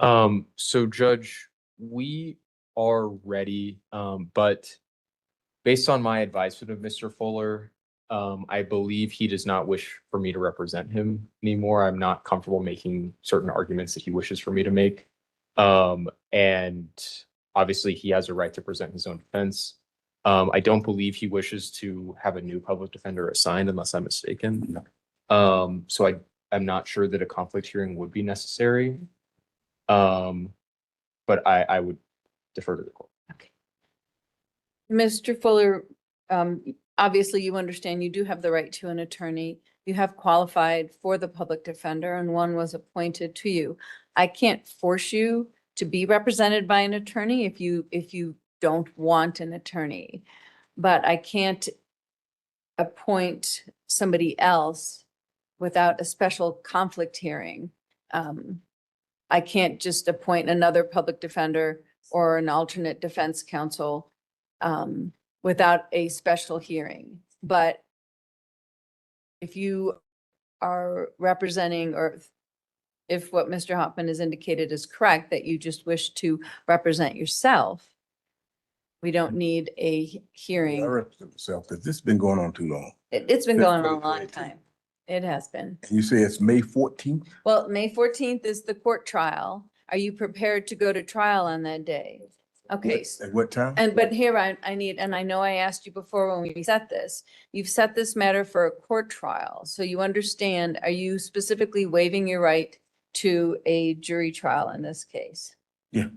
So Judge, we are ready, but based on my advisement of Mr. Fuller, I believe he does not wish for me to represent him anymore. I'm not comfortable making certain arguments that he wishes for me to make. And obviously he has a right to present his own defense. I don't believe he wishes to have a new public defender assigned unless I'm mistaken. I'm not sure that a conflict hearing would be necessary. Um, but I would defer to the court. Okay. Mr. Fuller, obviously you understand you do have the right to an attorney. You have qualified for the public defender and one was appointed to you. I can't force you to be represented by an attorney if you don't want an attorney, but I can't appoint somebody else without a special conflict hearing. I can't just appoint another public defender or an alternate defense counsel without a special hearing. But if you are representing, or if what Mr. Hoffman has indicated is correct, that you just wish to represent yourself, we don't need a I hearing. represent myself, because this has been going on too long. It's been Since going on a long 2022. time. It has been. And you say it's May 14th? Well, May 14th is the court trial. Are you prepared to go to trial on that day? Okay. At what time? But here I need, and I know I asked you before when we set this, you've set this matter for a court trial. So you understand, are you specifically waiving your right to a jury trial in this case? Yeah.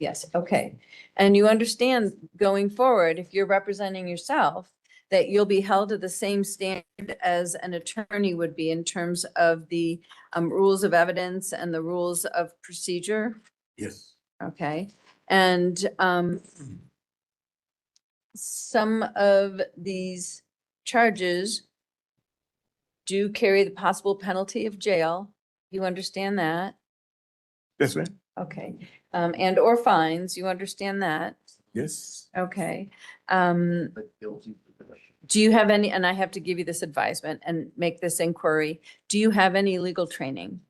Yes, okay. And you understand going forward, if you're representing yourself, that you'll be held to the same standard as an attorney would be in terms of the rules of evidence and the rules of procedure? Yes. Okay, and some of these charges do carry the possible penalty of jail. You understand that? Yes, ma'am. Okay, and or fines, you understand that? Yes. Okay. Do you have any, and I have to give you this advisement and make this inquiry, do you have any legal training?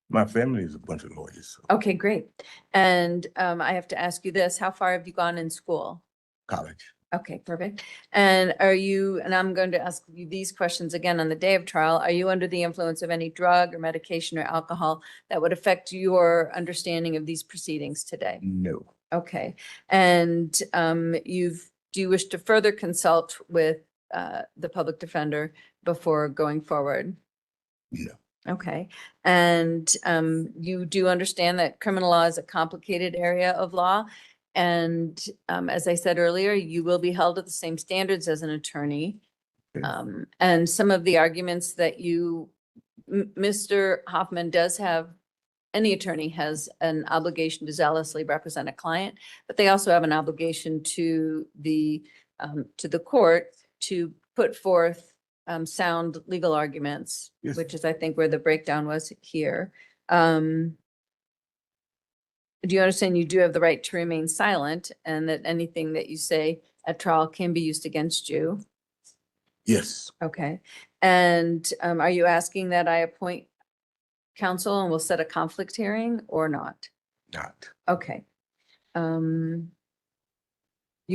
My family is a bunch of lawyers. Okay, great. And I have to ask you this, how far have you gone in school? College. Okay, perfect. And are you, and I'm going to ask you these questions again on the day of trial, are you under the influence of any drug or medication or alcohol that would affect your understanding of these proceedings today? No. Okay, and do you wish to further consult with the public defender before going forward? No. Okay, and you do understand that criminal law is a complicated area of law. And as I said earlier, you will be held to the same standards as an attorney. Okay. And some of the arguments that Mr. Hoffman does have, any attorney has an obligation to zealously represent a client, but they also have an obligation to the court to put forth sound legal arguments, Yes. which is, I think, where the breakdown was here. Do you understand you do have the right to remain silent and that anything that you say at trial can be used against you? Yes. Okay. And are you asking that I appoint counsel and we'll set a conflict hearing or not? Not. Okay. You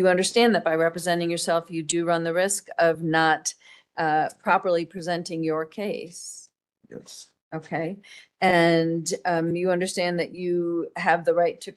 understand that by representing yourself, you do run the risk of not properly presenting your case. Yes. Okay. And you understand that you have the right to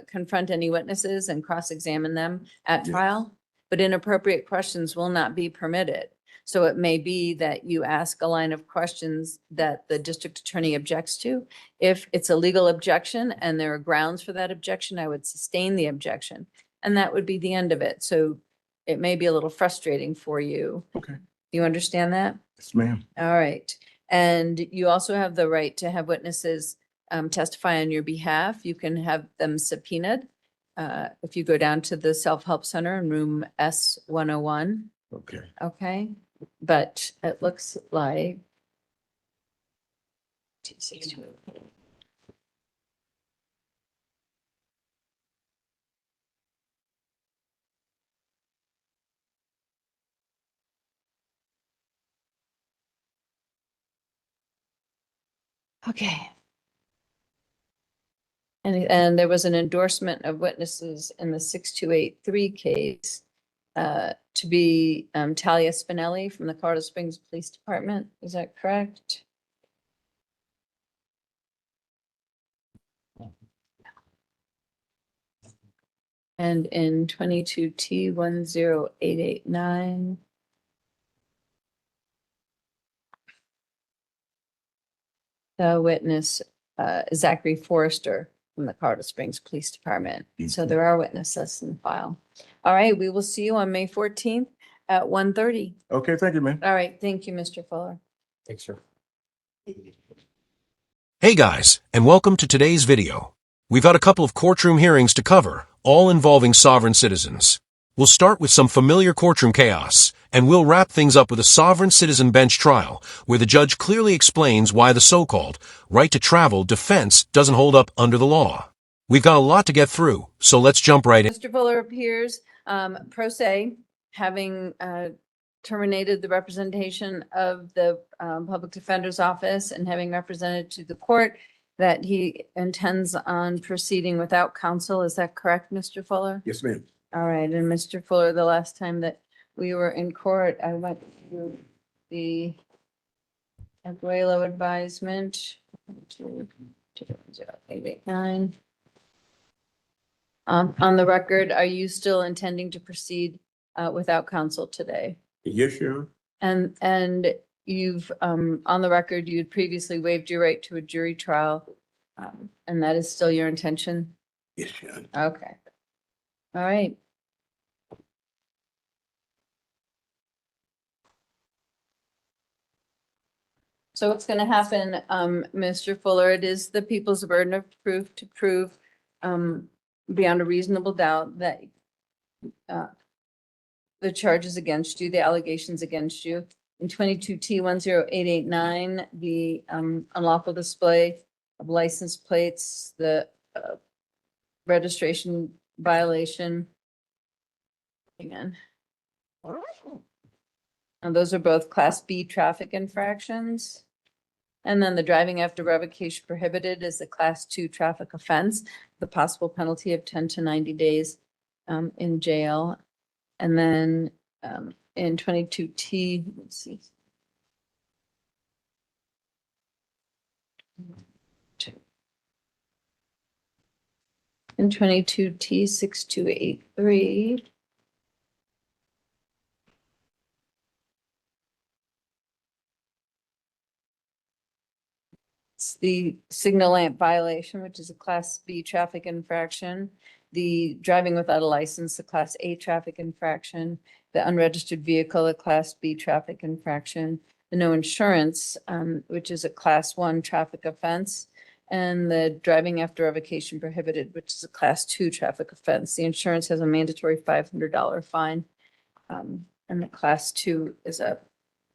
confront any witnesses and cross-examine them at Yes. trial, but inappropriate questions will not be permitted. So it may be that you ask a line of questions that the district attorney objects to. If it's a legal objection and there are grounds for that objection, I would sustain the objection. And that would be the end of it. So it may be a little frustrating for you. Okay. You understand that? Yes, ma'am. All right. And you also have the right to have witnesses testify on your behalf. You can have them subpoenaed if you go down to the Self-Help Center in room S101. Okay. Okay, but it looks like 262. Okay. And there was an endorsement of witnesses in the 6283 case to be Talia Spinelli from the Colorado Springs Police Department. Is that correct? And in 22T10889, the witness, Zachary Forrester from the Colorado Springs Police Department. So there are witnesses in the file. All right, we will see you on May 14th at 1:30. Okay, thank you, man. All right, thank you, Mr. Fuller. Thanks, sir. Hey guys, and welcome to today's video. We've got a couple of courtroom hearings to cover, all involving sovereign citizens. We'll start with some familiar courtroom chaos, and we'll wrap things up with a sovereign citizen bench trial, where the judge clearly explains why the so-called right to travel defense doesn't hold up under the law. We've got a lot to get through, so let's jump right in. Mr. Fuller appears pro se, having terminated the representation of the Public Defender's Office and having represented to the court that he intends on proceeding without counsel. Is that correct, Mr. Fuller? Yes, ma'am. All right, and Mr. Fuller, the last time that we were in court, I went through the Aguelo advisement. 889. On the record, are you still intending to proceed without counsel today? Yes, Your Honor. And you've, on the record, you had previously waived your right to a jury trial, and that is still your intention? Yes, Your Honor. Okay. All right. So what's going to happen, Mr. Fuller, it is the people's burden of proof to prove beyond a reasonable doubt that the charges against you, the allegations against you. In 22T10889, the unlawful display of license plates, the registration violation. Again. And those are both Class B traffic infractions. And then the driving after revocation prohibited is a Class 2 traffic offense, the possible penalty of 10 to 90 days in jail. And then in 22T, let's see. In 22T6283. It's the signal lamp violation, which is a Class B traffic infraction. The driving without a license, a Class A traffic infraction. The unregistered vehicle, a Class B traffic infraction. The no insurance, which is a Class 1 traffic offense. And the driving after revocation prohibited, which is a Class 2 traffic offense. The insurance has a mandatory $500 fine. And the Class 2 is a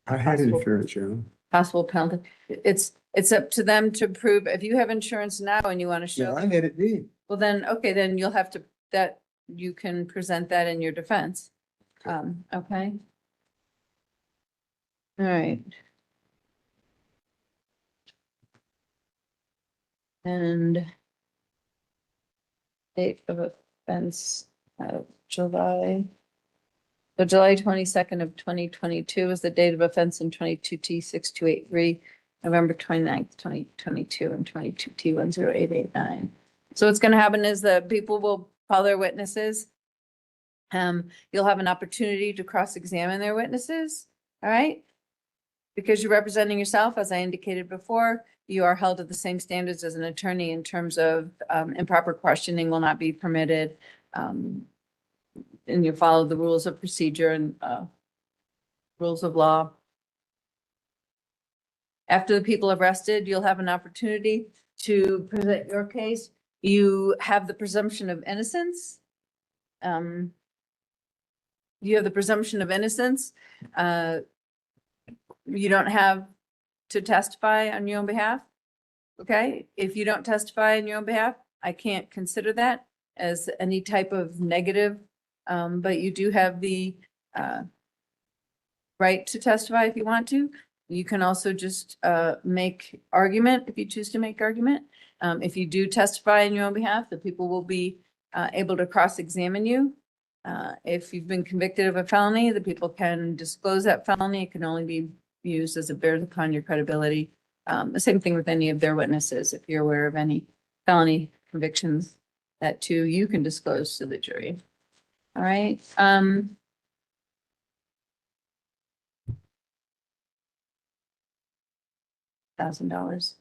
I had Possible. insurance, Your Honor. possible penalty. It's up to them to prove, if you have insurance now and you want to show, Yeah, I had it then. well, then, okay, then you'll have to, that, you can present that in your defense. Okay. All right. And date of offense, July. So July 22nd of 2022 is the date of offense in 22T6283, November 29th, 2022, and 22T10889. So what's going to happen is the people will call their witnesses. You'll have an opportunity to cross-examine their witnesses, all right? Because you're representing yourself, as I indicated before, you are held to the same standards as an attorney in terms of improper questioning will not be permitted. And you follow the rules of procedure and rules of law. After the people have rested, you'll have an opportunity to present your case. You have the presumption of innocence. You have the presumption of innocence. You don't have to testify on your own behalf. Okay, if you don't testify on your own behalf, I can't consider that as any type of negative. But you do have the right to testify if you want to. You can also just make argument if you choose to make argument. If you do testify on your own behalf, the people will be able to cross-examine you. If you've been convicted of a felony, the people can disclose that felony. It can only be used as it bears upon your credibility. The same thing with any of their witnesses. If you're aware of any felony convictions, that too, you can disclose to the jury. All right. $1,000.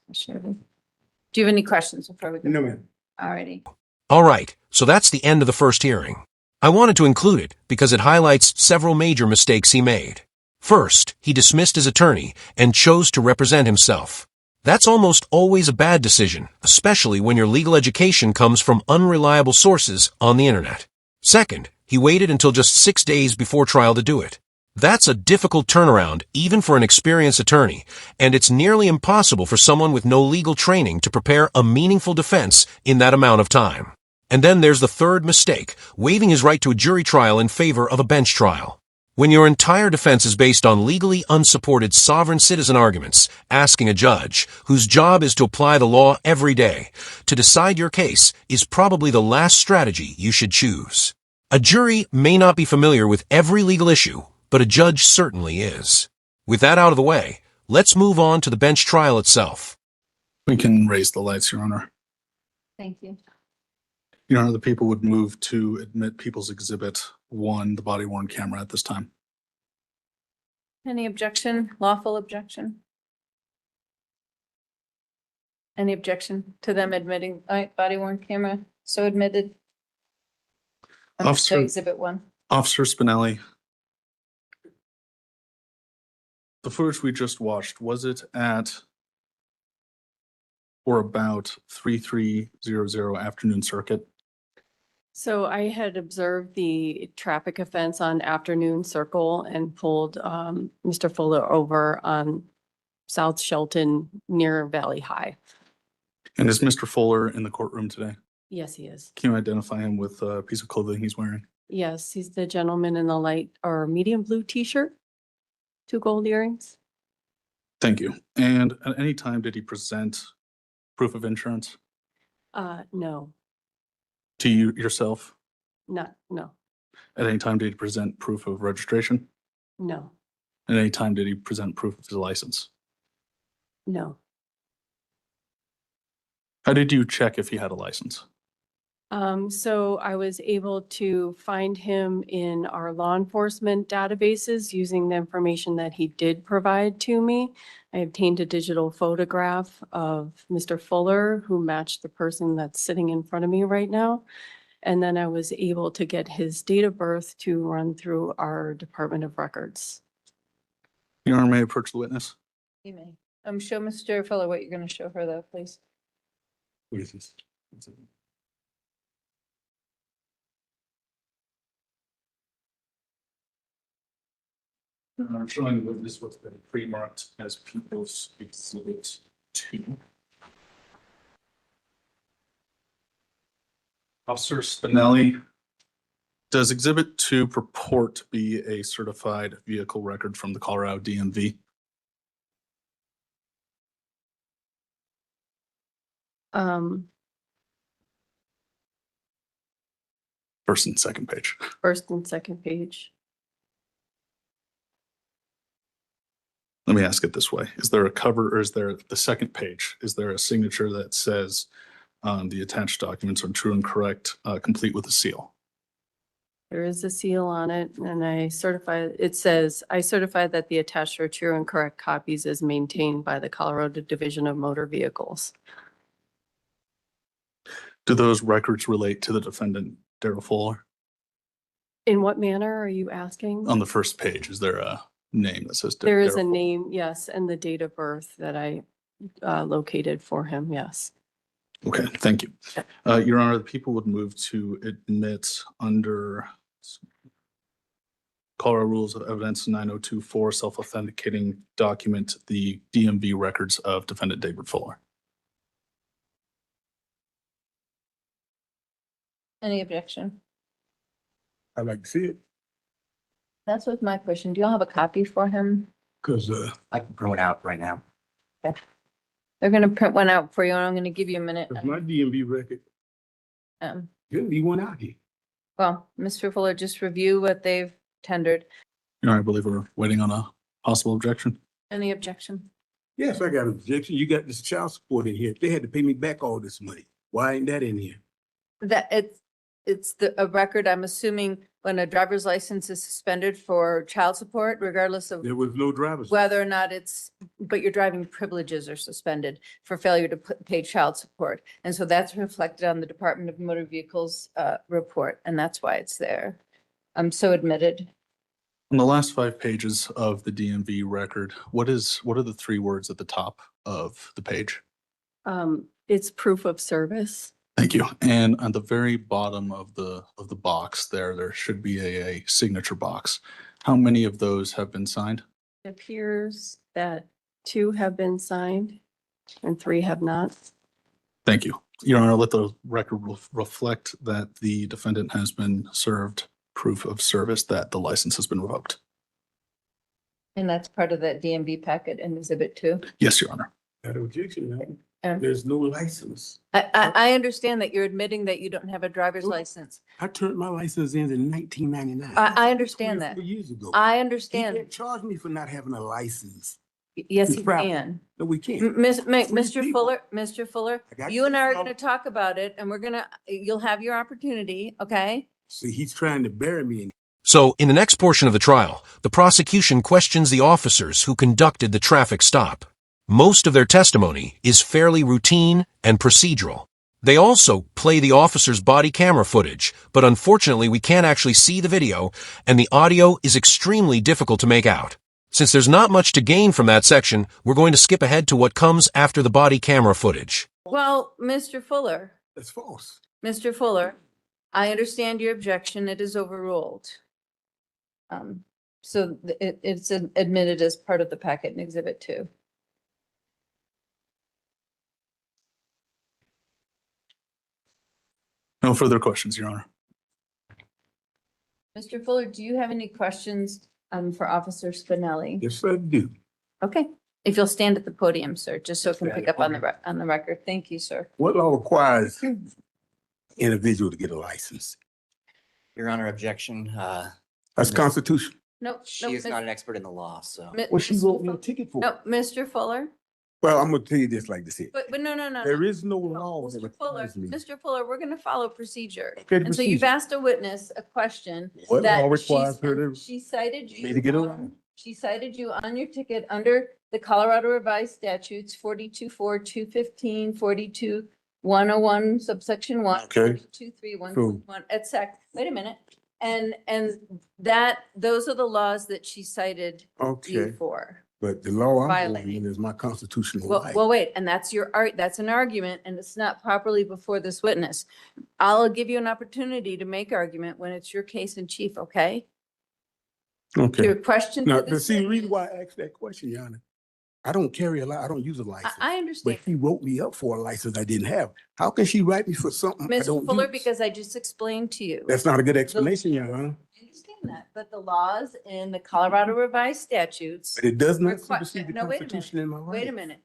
Do you have any questions before we go? No, ma'am. All righty. All right, so that's the end of the first hearing. I wanted to include it because it highlights several major mistakes he made. First, he dismissed his attorney and chose to represent himself. That's almost always a bad decision, especially when your legal education comes from unreliable sources on the internet. Second, he waited until just 6 days before trial to do it. That's a difficult turnaround, even for an experienced attorney, and it's nearly impossible for someone with no legal training to prepare a meaningful defense in that amount of time. And then there's the third mistake, waiving his right to a jury trial in favor of a bench trial. When your entire defense is based on legally unsupported sovereign citizen arguments, asking a judge, whose job is to apply the law every day, to decide your case is probably the last strategy you should choose. A jury may not be familiar with every legal issue, but a judge certainly is. With that out of the way, let's move on to the bench trial itself. We can raise the lights, Your Honor. Thank you. Your Honor, the people would move to admit People's Exhibit 1, the body-worn camera at this time. Any objection, lawful objection? Any objection to them admitting, all right, body worn camera, so admitted? So Officer- Exhibit 1. Officer Spinelli, the footage we just watched, was it at or about 3300 Afternoon Circuit? So I had observed the traffic offense on Afternoon Circle and pulled Mr. Fuller over on South Shelton near Valley High. And is Mr. Fuller in the courtroom today? Yes, he is. Can you identify him with a piece of clothing he's wearing? Yes, he's the gentleman in the light or medium blue t-shirt, 2 gold earrings. Thank you. And at any time did he present proof of insurance No, to you yourself? no. At any time did he present proof of registration? No, At any time did he present proof of his license? no. How did you check if he had a license? So I was able to find him in our law enforcement databases using the information that he did provide to me. I obtained a digital photograph of Mr. Fuller, who matched the person that's sitting in front of me right now. And then I was able to get his date of birth to run through our Department of Records. Your Honor, may I approach the witness? You may. Show Mr. Fuller what you're going to show her though, please. What is this? I'm showing the witness what's been pre-marked as People's Exhibit 2. Officer Spinelli, does Exhibit 2 purport to be a certified vehicle record from the Colorado DMV? First and second page. First and second page. Let me ask it this way. Is there a cover or is there the second page? Is there a signature that says the attached documents are true and correct, complete with a seal? There is a seal on it and I certify that the attached are true and correct copies as maintained by the Colorado Division of Motor Vehicles. Do those records relate to the defendant, Daryl Fuller? In what manner are you asking? On the first page, is there a name that says? There is Daryl a Fuller? name, yes, and the date of birth that I located for him, yes. Okay, thank you. Your Honor, the people would move to admit under Colorado Rules of Evidence 9024 self-authenticating document, the DMV records of defendant David Fuller. Any objection? I'd like to see it, That's with my question. Do y'all have a copy for him? because, I can print it out right now. They're gonna print one out for you, and I'm gonna give you a minute. That's my DMV record. Um, Shouldn't be one out here. Well, Mr. Fuller, just review what they've tendered. Your Honor, I believe we're waiting on a possible objection. Any objection? Yes, I got an objection. You got this child support in here. They had to pay me back all this money. Why ain't that in here? That it's a record, I'm assuming, when a driver's license is suspended for child support, regardless of There was no driver's. whether or not but your driving privileges are suspended for failure to pay child support. And so that's reflected on the Department of Motor Vehicles report, and that's why it's there. So admitted. On the last 5 pages of the DMV record, what are the 3 words at the top of the page? It's proof of service. Thank you. And on the very bottom of the box there should be a signature box. How many of those have been signed? It appears that 2 have been signed and 3 have not. Thank you. Your Honor, let the record reflect that the defendant has been served proof of service that the license has been revoked. And that's part of that DMV packet in Exhibit 2. Yes, Your Honor. That objection, man. Um, There's no license. I understand that you're admitting that you don't have a driver's Nope. license. I turned my license in 1999. I understand that. 24 years ago. I He understand. can't charge me for not having a license. Yes, It's you proper. can. No, we can't. Mr. people. Fuller, I got you and I are you. gonna talk about it, and you'll have your opportunity, okay? See, he's trying to bury me in. So, in the next portion of the trial, the prosecution questions the officers who conducted the traffic stop. Most of their testimony is fairly routine and procedural. They also play the officer's body camera footage, but unfortunately we can't actually see the video, and the audio is extremely difficult to make out. Since there's not much to gain from that section, we're going to skip ahead to what comes after the body camera footage. Well, Mr. Fuller, That's false. I understand your objection. It is overruled. So it's admitted as part of the packet in Exhibit 2. No further questions, Your Honor. Mr. Fuller, do you have any questions for Officer Spinelli? Yes, I do. Okay, if you'll stand at the podium, sir, just so it can Stand pick at up on the on the record. Thank you, sir. What law requires individual to get a license? Your Honor, objection. That's constitutional. No, She is not an expert in the law, so. Well, she wrote me a ticket for it. No, Mr. Fuller, Well, I'm gonna tell you this like this here. but no. There is no No, law that Mr. Fuller, requires me. Mr. Fuller, we're gonna follow procedure. Okay, And so you've procedure. asked a witness a question What that law requires her to? she cited me you to get a on, license? she cited you on your ticket under the Colorado Revised Statutes 42-4, 215, 42-101, subsection 1, Okay. 2-3, Cool. 1, et cetera. Wait a minute. And those are the laws that she cited you Okay, for. but the law I'm Violating. following is my constitutional Well, right. well, wait, and that's that's an argument, and it's not properly before this witness. I'll give you an opportunity to make argument when it's your case in chief, okay? Okay. Your question. Now, to this see, the reason witness- why I asked that question, Your Honor, I don't carry a I don't use a license. I But understand. she wrote me up for a license I didn't have. How can she write me for something I Mr. don't Fuller, use? because I just explained to you. That's not a good explanation, Your Honor. I understand that, but the laws in the Colorado Revised Statutes. But it does not Requi- supersede the no, wait a minute. Constitution in my right. Wait a minute.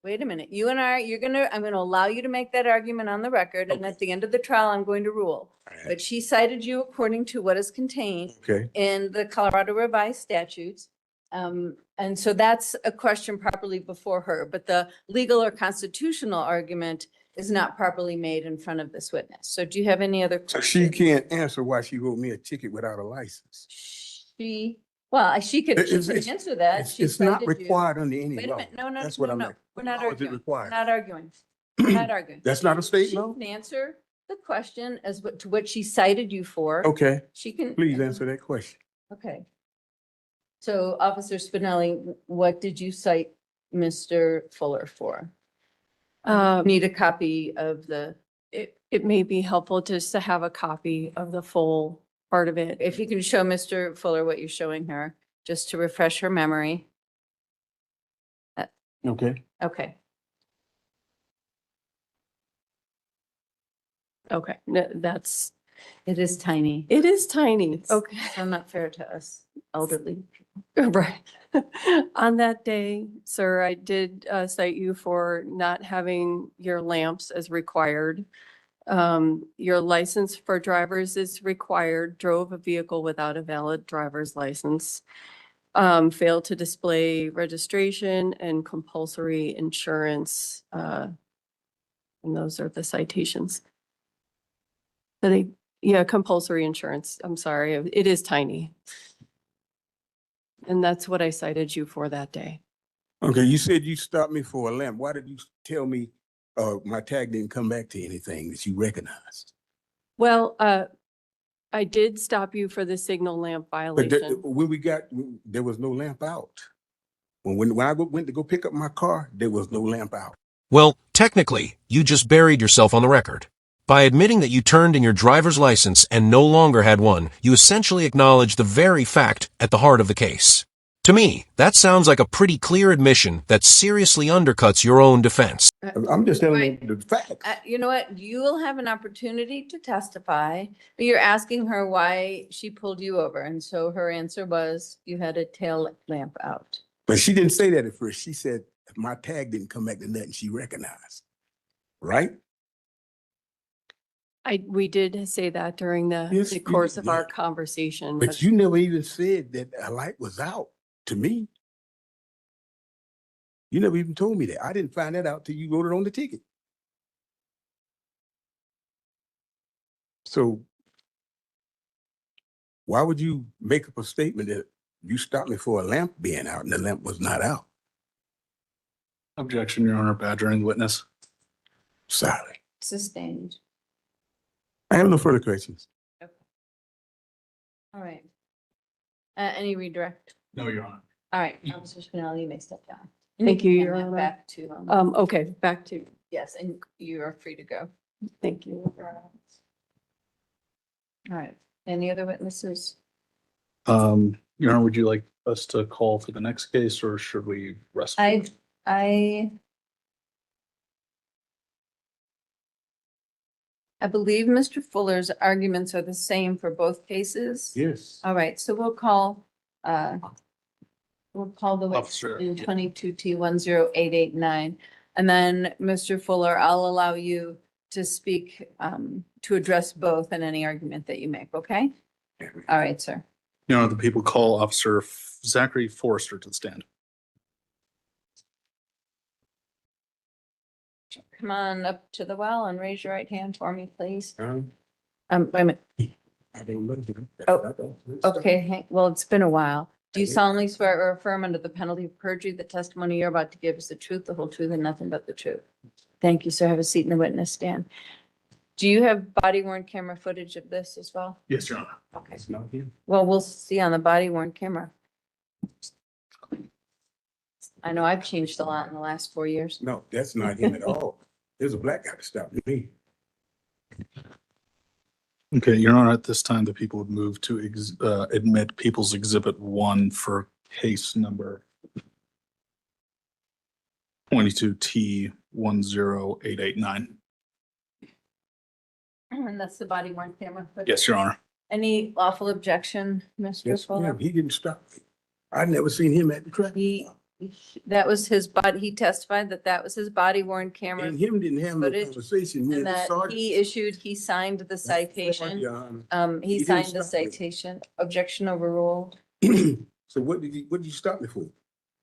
Wait a minute. You and I, I'm going to allow you to make that argument on the record, and at the end of the trial, I'm going to rule. But she cited you according to what is contained Okay, in the Colorado Revised Statutes. And so that's a question properly before her, but the legal or constitutional argument is not properly made in front of this witness. So do you have any other? so she questions? can't answer why she wrote me a ticket without a license. She could answer that. She It's not cited you. required under any Wait a law. minute. No, That's what I'm. no. We're not How is it arguing. We're required? not arguing. We're not arguing. That's not a state She law? can answer the question to what she cited you for. Okay, She can. please answer that question. Okay. So Officer Spinelli, what did you cite Mr. Fuller for? Need a copy of the, It may be helpful just to have a copy of the full part of it. if you can show Mr. Fuller what you're showing her, just to refresh her memory. Okay. Okay. Okay, that's, It is tiny. It is tiny. It's Okay. So not fair to us elderly. Right. On that day, sir, I did cite you for not having your lamps as required. Your license for drivers is required, drove a vehicle without a valid driver's license. Failed to display registration and compulsory insurance. And those are the citations. Yeah, compulsory insurance. I'm sorry, it is tiny. And that's what I cited you for that day. Okay, you said you stopped me for a lamp. Why did you tell me my tag didn't come back to anything that you recognized? Well, I did stop you for the signal lamp But violation. when we got, there was no lamp out. When I went to go pick up my car, there was no lamp out. Well, technically, you just buried yourself on the record. By admitting that you turned in your driver's license and no longer had one, you essentially acknowledged the very fact at the heart of the case. To me, that sounds like a pretty clear admission that seriously undercuts your own defense. I'm just telling Right. you the facts. You know what? You will have an opportunity to testify, but you're asking her why she pulled you over. And so her answer was you had a tail lamp out. But she didn't say that at first. She said my tag didn't come back to nothing she recognized. Right? We did say that during Yes, the you course did, of our yeah. conversation. But you never even said that a light was out to me. You never even told me that. I didn't find that out till you wrote it on the ticket. So why would you make up a statement that you stopped me for a lamp being out and the lamp was not out? Objection, Your Honor, badgering the witness. Sorry. Sustained. I have no further questions. All right. Any redirect? No, Your Honor. All right, Officer Spinelli, you may step down. Thank you, can Your hand that Honor. Back to, Okay, back to, yes, and you are free to go. thank you. All right. Any other witnesses? Your Honor, would you like us to call for the next case or should we rest? I believe Mr. Fuller's arguments are the same for both cases. Yes. All right, so we'll call the witness Officer, in yeah. 22T10889. And then, Mr. Fuller, I'll allow you to speak, to address both and any argument that you make, okay? All right, sir. Your Honor, the people call Officer Zachary Forrester to the stand. Come on up to the well and raise your right hand for me, please. I Wait a minute. don't know. Oh, Okay, well, it's been a while. Do you solemnly swear or affirm under the penalty of perjury the testimony you're about to give is the truth, the whole truth, and nothing but the truth? Thank you, sir. Have a seat in the witness stand. Do you have body worn camera footage of this as well? Yes, Your Honor. Okay. It's not him. Well, we'll see on the body worn camera. I know I've changed a lot in the last 4 years. No, that's not him at all. There's a black guy that stopped me. Okay, Your Honor, at this time, the people would move to admit People's Exhibit 1 for case number 22T10889. And that's the body worn camera footage. Yes, Your Honor. Any lawful objection, Mr. Yes, Fuller? ma'am. He didn't stop me. I never seen him at the track. That was his body, he testified that that was his body worn camera And him didn't have no footage, conversation. Me and and the that sergeant. he signed the citation. Your Honor. He didn't signed the stop me. citation, objection overruled. So what did you stop me for?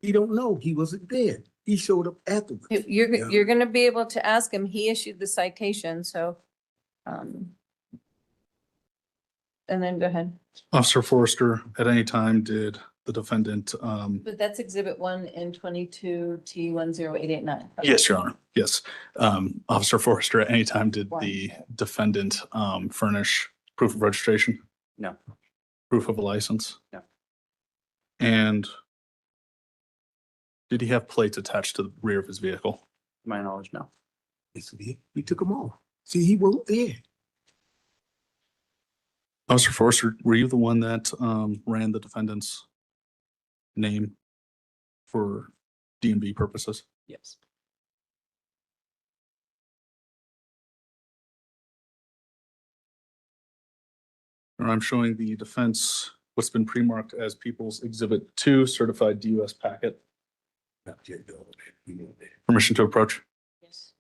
He don't know. He wasn't there. He showed up afterwards. You're gonna be able to ask him, he issued the citation, so. And then go ahead, Officer Forrester, at any time did the defendant, but that's exhibit 1 in 22T10889. yes, Your Honor, yes. Officer Forrester, at any time did One. the defendant furnish proof of registration? No. Proof of a license? No. And did he have plates attached to the rear of his vehicle? To my knowledge, no. Yes, he took them off. See, he wasn't there. Officer Forrester, were you the one that ran the defendant's name for DMV purposes? Yes. Or I'm showing the defense, what's been pre-marked as People's Exhibit 2, certified DUS packet. Not yet, though. You know that. Permission to approach. Yes.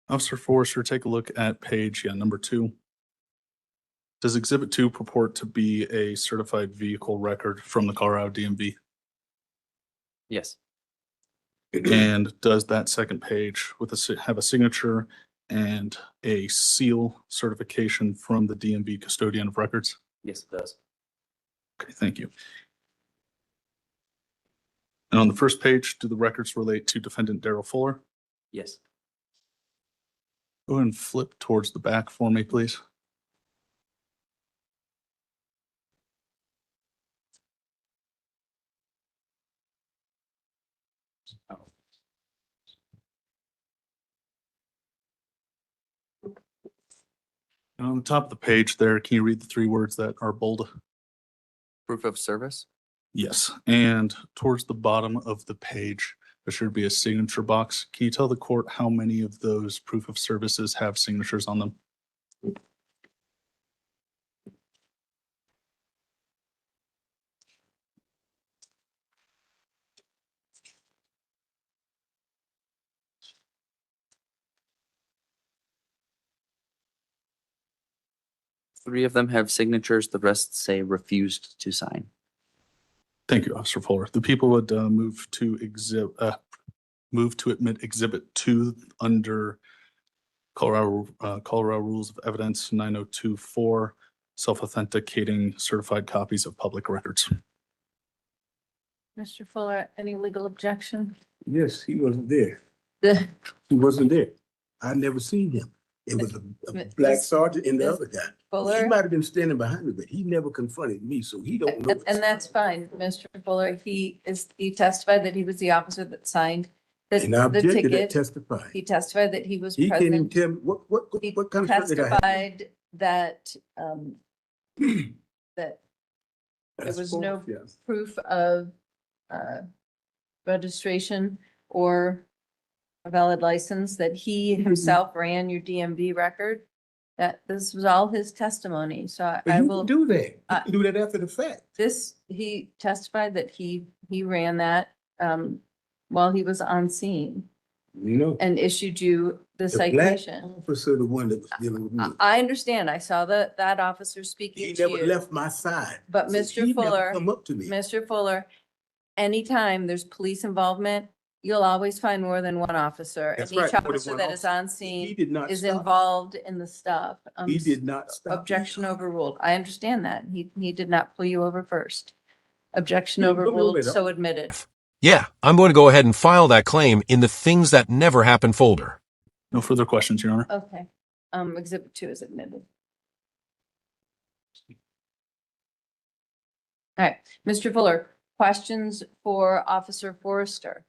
Officer Forrester, take a look at page, number 2. Does Exhibit 2 purport to be a certified vehicle record from the Colorado DMV? Yes. And does that second page with have a signature and a seal certification from the DMV custodian of records? Yes, it does. Okay, thank you. And on the first page, do the records relate to defendant Daryl Fuller? Yes. Go ahead and flip towards the back for me, please. And on the top of the page there, can you read the 3 words that are bold? Proof of service? Yes, and towards the bottom of the page, there should be a signature box. Can you tell the court how many of those proof of services have signatures on them? Three of them have signatures, the rest say refused to sign. Thank you, Officer Fuller. The people would move to admit Exhibit 2 under Colorado Rules of Evidence 9024, self-authenticating certified copies of public records. Mr. Fuller, any legal objection? Yes, he wasn't there. The, He wasn't there. I never seen him. It was a black sergeant and the Miss other guy. He Fuller? might have been standing behind me, but he never confronted me, so he don't know. And that's fine, Mr. Fuller. He testified that he was the officer that signed the And I objected to ticket. testifying. He testified that he was He can't even present. tell me, He what kind of shirt did I have? testified that, that I there was spoke, no yes. proof of, registration or a valid license, that he himself ran your DMV record. That this was all his testimony, so But I you will. can do that. You I- can do that after the fact. He testified that he ran that, while he was on scene You know, and issued you the the black citation. officer, the one that was dealing with me, I understand. I saw that officer he speaking to never you. left my side. But So Mr. he never Fuller- come up to me. Mr. Fuller, anytime there's police involvement, you'll always find more than one officer. And That's each right, more than officer one that is officer. on He scene did not is stop me. involved in the stuff. He did not stop. me. Objection overruled. I understand that. He did not pull you over first. Objection He didn't pull me over overruled, at all. so admitted. Yeah, I'm going to go ahead and file that claim in the things that never happened folder. No further questions, Your Honor. Okay. Exhibit 2 is admitted. All right, Mr. Fuller, questions for Officer Forrester?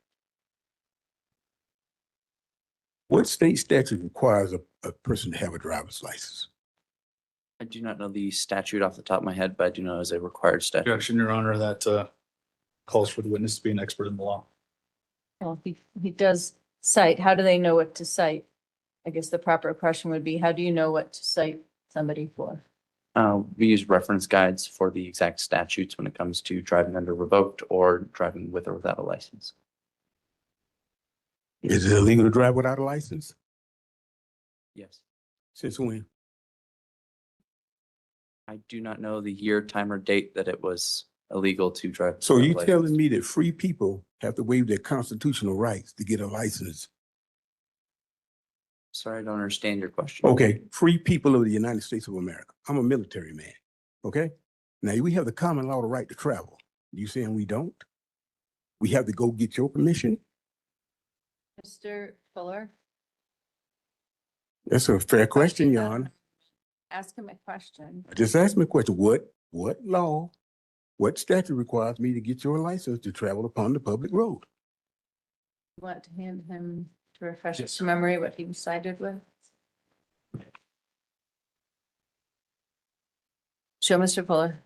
What state statute requires a person to have a driver's license? I do not know the statute off the top of my head, but I do know it's a required statute. Objection, Your Honor, that calls for the witness to be an expert in the law. Well, he does cite. How do they know what to cite? I guess the proper question would be, how do you know what to cite somebody for? We use reference guides for the exact statutes when it comes to driving under revoked or driving with or without a license. Is it illegal to drive without a license? Yes. Since when? I do not know the year, time, or date that it was illegal to drive. So without a you license. telling me that free people have to waive their constitutional rights to get a license? Sorry, I don't understand your question. Okay, free people of the United States of America. I'm a military man, okay? Now, we have the common law to right to travel. You saying we don't? We have to go get your permission? Mr. Fuller? That's a fair question, Your Honor. Ask him a question. Just ask me a question. What law, what statute requires me to get your license to travel upon the public road? You want to hand him to refresh Yes. his memory what he was cited with? Show Mr. Fuller.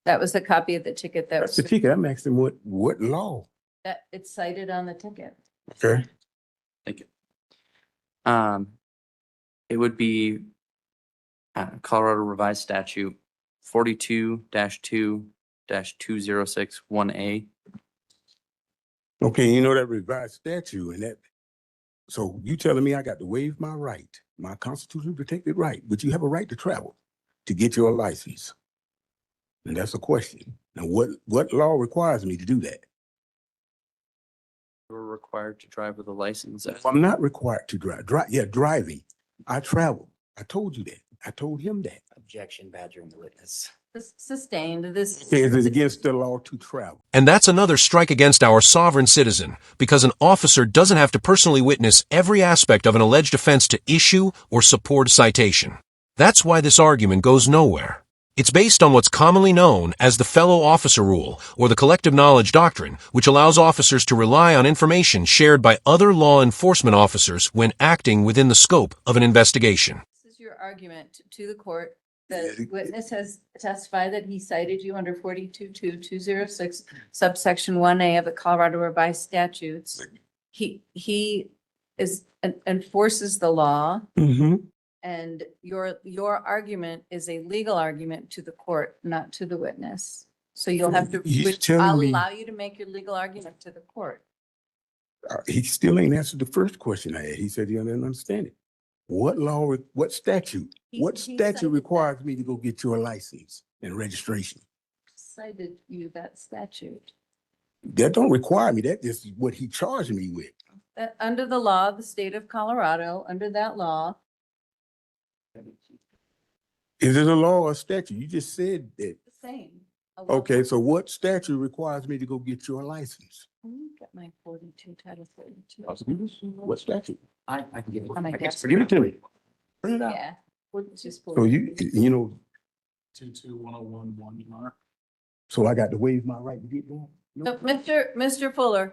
That was the copy of the ticket that That's was, the ticket. I'm asking what law? that it's cited on the ticket. Okay. Thank you. It would be Colorado Revised Statute 42-2-2061A. Okay, you know that revised statute and that, so you telling me I got to waive my right, my constitutionally protected right, but you have a right to travel to get your license. And that's a question. Now, what law requires me to do that? We're required to drive with a license. I'm not required to driving. I travel. I told you that. I told him that. Objection, badgering the witness. Sustained, this. Okay, it is against the law to travel. And that's another strike against our sovereign citizen, because an officer doesn't have to personally witness every aspect of an alleged offense to issue or support a citation. That's why this argument goes nowhere. It's based on what's commonly known as the fellow officer rule, or the collective knowledge doctrine, which allows officers to rely on information shared by other law enforcement officers when acting within the scope of an investigation. This is your argument to the court. The witness has testified that he cited you under 42-2-206 subsection 1A of the Colorado Revised Statutes. He enforces the law, Mm-hmm. and your argument is a legal argument to the court, not to the witness. So you'll have to, He's telling I'll me- allow you to make your legal argument to the court. He still ain't answered the first question I had. He said he didn't understand it. What law, what statute, what He statute cited requires me to go get your license and registration? Cited you that statute. That don't require me. That is what he charged me with. That under the law of the state of Colorado, under that law, Is it a law or statute? You just said that. the same. A law- Okay, so what statute requires me to go get your license? Let me get my 42, Title 42. What statute? I can give it. On my I can- desk. Give it to me. Bring it out. Yeah. It's just So you know, 22-1011, Your Honor. so I got to waive my right to get that? So, Mr. Fuller,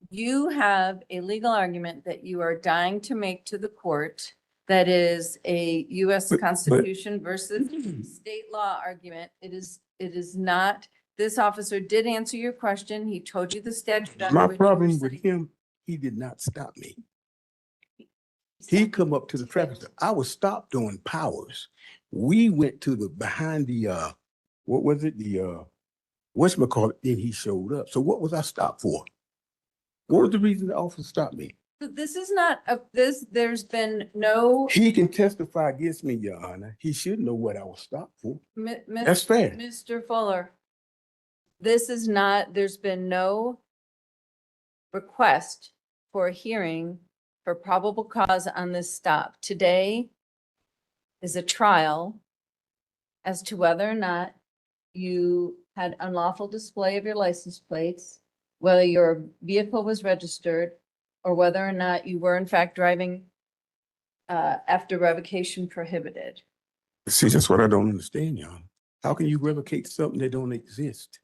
you have a legal argument that you are dying to make to the court that is a US But- Constitution versus state law argument. It is not, this officer did answer your question. He told you the statute. under My which you were problem with sitting. him, he did not stop me. He come up to the traffic stop. I was stopped on Powers. We went to the behind the what was it? The whatchamacallit, then he showed up. So what was I stopped for? What was the reason the officer stopped me? So this is not there's been no. He can testify against me, Your Honor. He should know what I was stopped for. That's fair. Mr. Fuller, this is not, there's been no request for a hearing for probable cause on this stop. Today is a trial as to whether or not you had unlawful display of your license plates, whether your vehicle was registered, or whether or not you were in fact driving after revocation prohibited. See, that's what I don't understand, Your Honor. How can you revocate something that don't exist?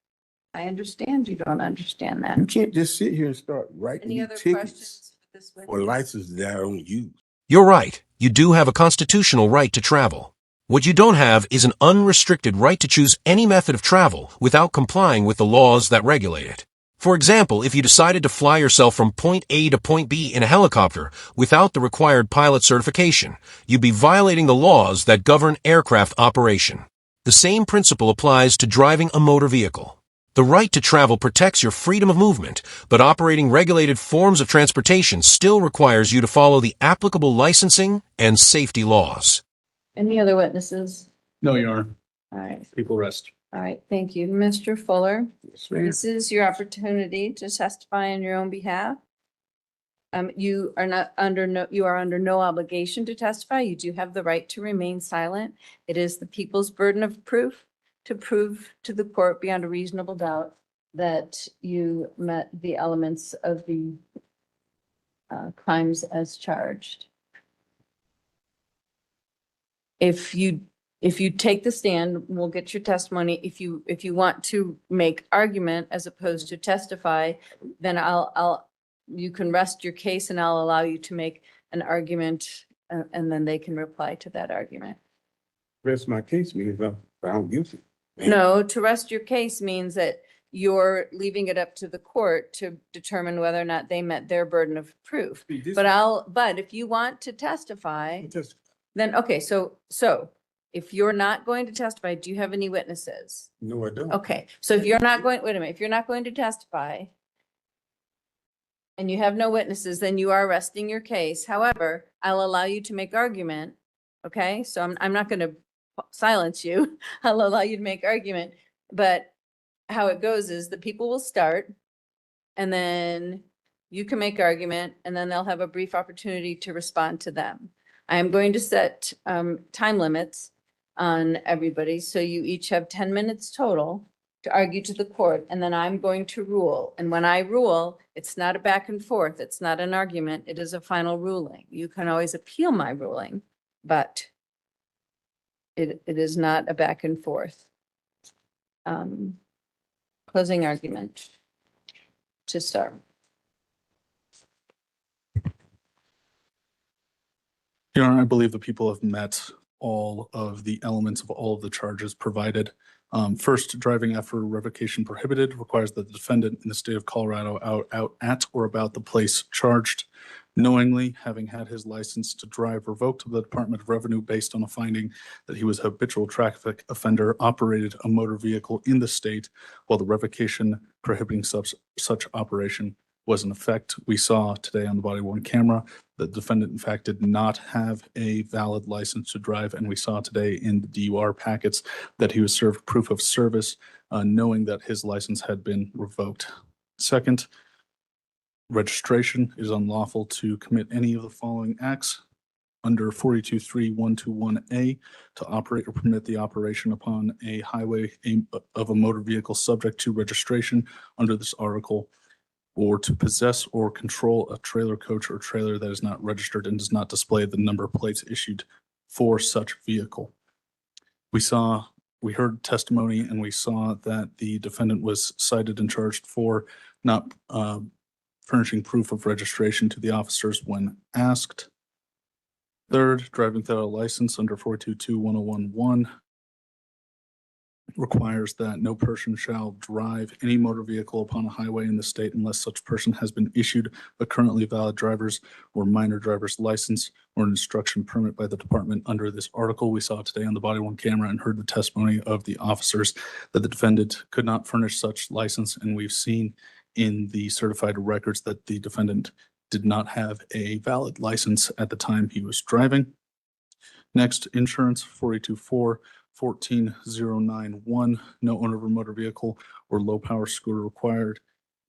I understand you don't understand that. You can't just sit here and start writing Any me other tickets questions for this for witness? licenses that I don't use. You're right. You do have a constitutional right to travel. What you don't have is an unrestricted right to choose any method of travel without complying with the laws that regulate it. For example, if you decided to fly yourself from point A to point B in a helicopter without the required pilot certification, you'd be violating the laws that govern aircraft operation. The same principle applies to driving a motor vehicle. The right to travel protects your freedom of movement, but operating regulated forms of transportation still requires you to follow the applicable licensing and safety laws. Any other witnesses? No, Your Honor. All right, People rest. all right, thank you. Mr. Fuller, Yes, ma'am. this is your opportunity to testify on your own behalf. You are not under you are under no obligation to testify. You do have the right to remain silent. It is the people's burden of proof to prove to the court beyond a reasonable doubt that you met the elements of the crimes as charged. If you take the stand, we'll get your testimony. If you want to make argument as opposed to testify, then you can rest your case and I'll allow you to make an argument and then they can reply to that argument. Rest my case because I'm found guilty. No, to rest your case means that you're leaving it up to the court to determine whether or not they met their burden of proof. But if you want to testify, then, okay, so if you're not going to testify, do you have any witnesses? No, I don't. Okay, so if you're not going, wait a minute, if you're not going to testify and you have no witnesses, then you are resting your case. However, I'll allow you to make argument. Okay, so I'm not going to silence you. I'll allow you to make argument, but how it goes is the people will start and then you can make argument and then they'll have a brief opportunity to respond to them. I am going to set time limits on everybody. So you each have 10 minutes total to argue to the court, and then I'm going to rule. And when I rule, it's not a back and forth. It's not an argument. It is a final ruling. You can always appeal my ruling, but it is not a back and forth. Closing argument to start. Your Honor, I believe the people have met all of the elements of all of the charges provided. First, driving after revocation prohibited requires that the defendant in the state of Colorado out at or about the place charged, knowingly having had his license to drive revoked by the Department of Revenue based on a finding that he was a habitual traffic offender, operated a motor vehicle in the state while the revocation prohibiting such operation was in effect. We saw today on the body-worn camera that the defendant, in fact, did not have a valid license to drive, and we saw today in the DUR packets that he was served proof of service, knowing that his license had been revoked. Second, registration is unlawful to commit any of the following acts under 423121A to operate or permit the operation upon a highway of a motor vehicle subject to registration under this article, or to possess or control a trailer coach or trailer that is not registered and does not display the number plates issued for such vehicle. We heard testimony and we saw that the defendant was cited and charged for not furnishing proof of registration to the officers when asked. Third, driving without a license under 4221011 requires that no person shall drive any motor vehicle upon a highway in the state unless such person has been issued a currently valid driver's or minor driver's license or an instruction permit by the department under this article. We saw today on the body-worn camera and heard the testimony of the officers that the defendant could not furnish such license, and we've seen in the certified records that the defendant did not have a valid license at the time he was driving. Next, insurance 424-14091. No owner of a motor vehicle or low power scooter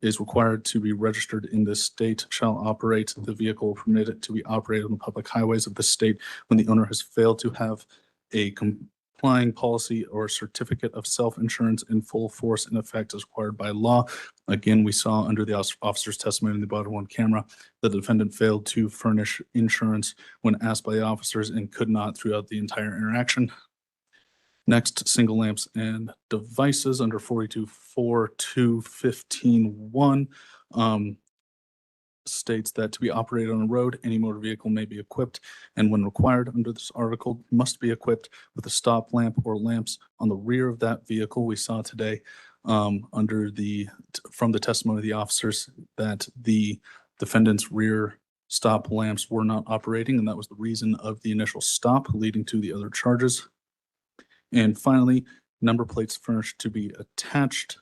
is required to be registered in this state, shall operate the vehicle permitted to be operated on the public highways of the state when the owner has failed to have a complying policy or certificate of self-insurance in full force in effect as required by law. Again, we saw under the officer's testimony in the body-worn camera that the defendant failed to furnish insurance when asked by the officers and could not throughout the entire interaction. Next, single lamps and devices under 424-215-1 states that to be operated on a road, any motor vehicle may be equipped, and when required under this article, must be equipped with a stop lamp or lamps on the rear of that vehicle. We saw today from the testimony of the officers that the defendant's rear stop lamps were not operating, and that was the reason of the initial stop leading to the other charges. And finally, number plates furnished to be attached,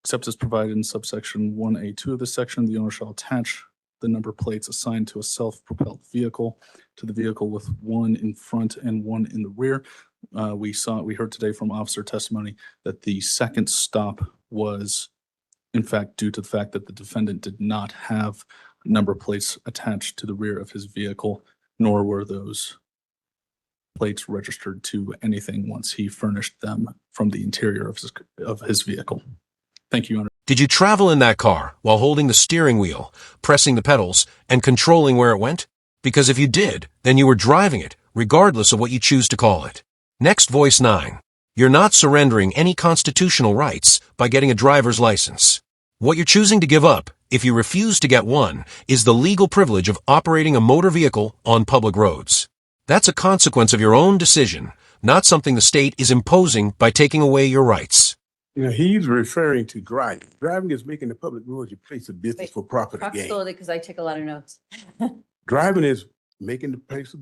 except as provided in subsection 1A2 of this section, the owner shall attach the number plates assigned to a self-propelled vehicle to the vehicle with one in front and one in the rear. We heard today from officer testimony that the second stop was in fact due to the fact that the defendant did not have number plates attached to the rear of his vehicle, nor were those plates registered to anything once he furnished them from the interior of his vehicle. Thank you, Your Honor. Did you travel in that car while holding the steering wheel, pressing the pedals, and controlling where it went? Because if you did, then you were driving it, regardless of what you choose to call it. Next, voice 9. You're not surrendering any constitutional rights by getting a driver's license. What you're choosing to give up, if you refuse to get one, is the legal privilege of operating a motor vehicle on public roads. That's a consequence of your own decision, not something the state is imposing by taking away your rights. You know, he's referring to driving. Driving is making the public roads a place of business Wait, for profit Talk gain. slowly because I take a lot of notes. Driving is making the place of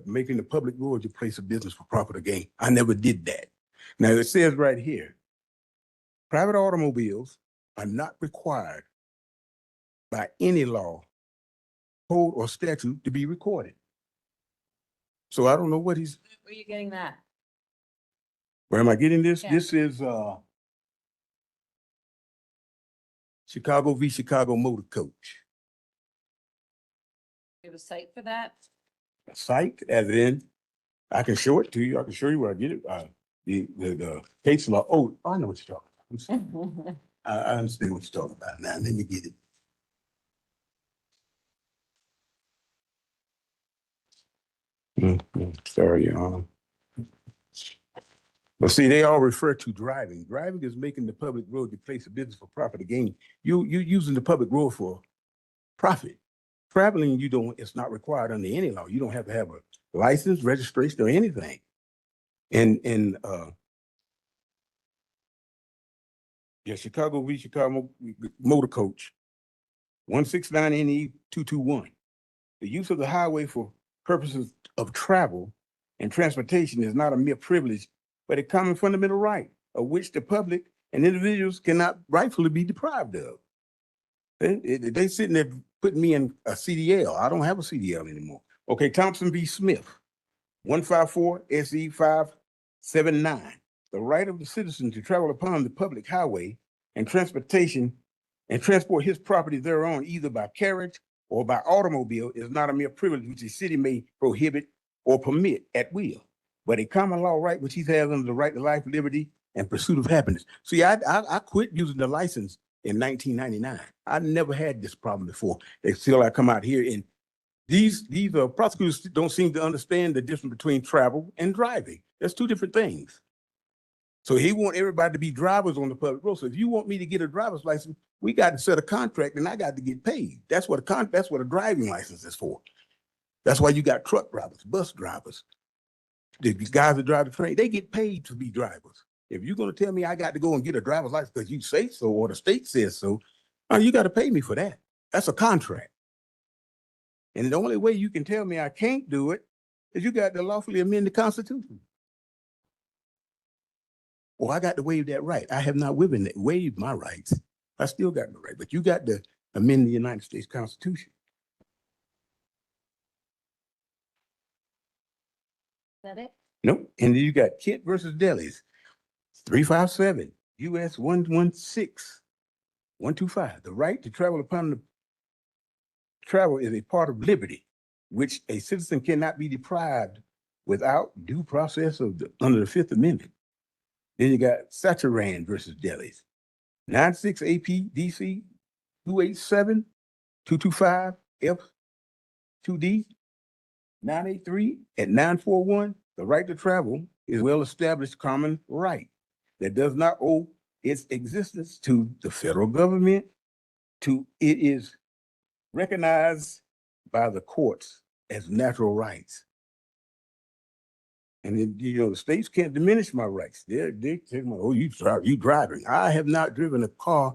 making the public roads a place of business for profit or gain. I never did that. Now it says right here, private automobiles are not required by any law, code, or statute to be recorded. So I don't know what he's, Where are you getting that? where am I getting this? Yeah. This is Chicago v. Chicago Motor Coach. You have a site for that? Site, as in, I can show it to you. I can show you where I get it. The case law. Oh, I know what you're talking about. I'm sorry. I understand what you're talking about now. Let me get it. Sorry, Your Honor. But see, they all refer to driving. Driving is making the public road the place of business for profit or gain. You using the public road for profit. Traveling, you don't, it's not required under any law. You don't have to have a license, registration, or anything. And yeah, Chicago v. Chicago Motor Coach, 169 NE 221. The use of the highway for purposes of travel and transportation is not a mere privilege, but a common fundamental right of which the public and individuals cannot rightfully be deprived of. They sitting there putting me in a CDL. I don't have a CDL anymore. Okay, Thompson v. Smith, 154 SE 579. The right of the citizen to travel upon the public highway and transportation and transport his property thereon, either by carriage or by automobile, is not a mere privilege which the city may prohibit or permit at will, but a common law right which he has under the right to life, liberty, and pursuit of happiness. See, I quit using the license in 1999. I never had this problem before. Until I come out here, and these prosecutors don't seem to understand the difference between travel and driving. That's two different things. So he want everybody to be drivers on the public road. So if you want me to get a driver's license, we got to set a contract and I got to get paid. That's what a driving license is for. That's why you got truck drivers, bus drivers. The guys that drive the train, they get paid to be drivers. If you're going to tell me I got to go and get a driver's license because you say so or the state says so, you got to pay me for that. That's a contract. And the only way you can tell me I can't do it is you got to lawfully amend the Constitution. Well, I got to waive that right. I have not waived my rights. I still got the right, but you got to amend the United States Constitution. Is that it? Nope. And then you got Kent versus Delis, 357 US 116 125. The right to travel upon the travel is a part of liberty, which a citizen cannot be deprived without due process under the Fifth Amendment. Then you got Saturan versus Delis, 96 AP DC 287 225 F2D 983 at 941. The right to travel is a well-established common right that does not owe its existence to the federal government. It is recognized by the courts as natural rights. And then, the states can't diminish my rights. They take my, you driving. I have not driven a car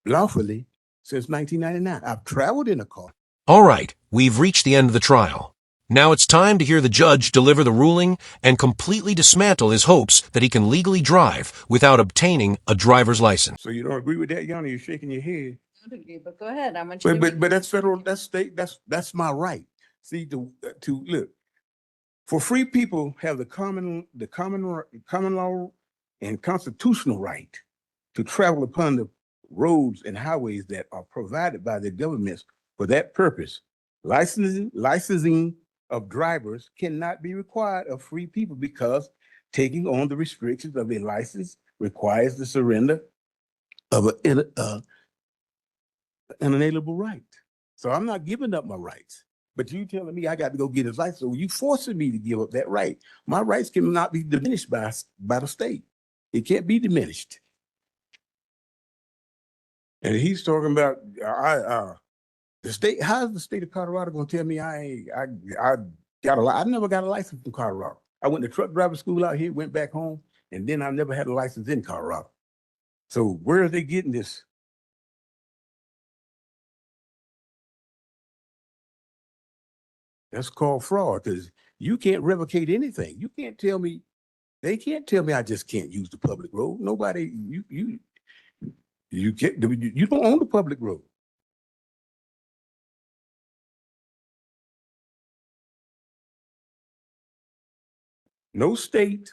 lawfully since 1999. I've traveled in a car. All right, we've reached the end of the trial. Now it's time to hear the judge deliver the ruling and completely dismantle his hopes that he can legally drive without obtaining a driver's license. So you don't agree with that, Yana? You're shaking your head. I don't agree, but go ahead. I want you to. But that's federal, that's state, that's my right. See, to look, for free people have the common law and constitutional right to travel upon the roads and highways that are provided by the governments for that purpose. Licensing of drivers cannot be required of free people because taking on the restrictions of a license requires the surrender of an inalienable right. So I'm not giving up my rights. But you telling me I got to go get his license, so you forcing me to give up that right. My rights cannot be diminished by the state. It can't be diminished. And he's talking about the state. How's the state of Colorado going to tell me I never got a license from Colorado? I went to truck driver school out here, went back home, and then I never had a license in Colorado. So where are they getting this? That's called fraud because you can't revocate anything. You can't tell me, they can't tell me I just can't use the public road. Nobody, you can't, you don't own the public road. No state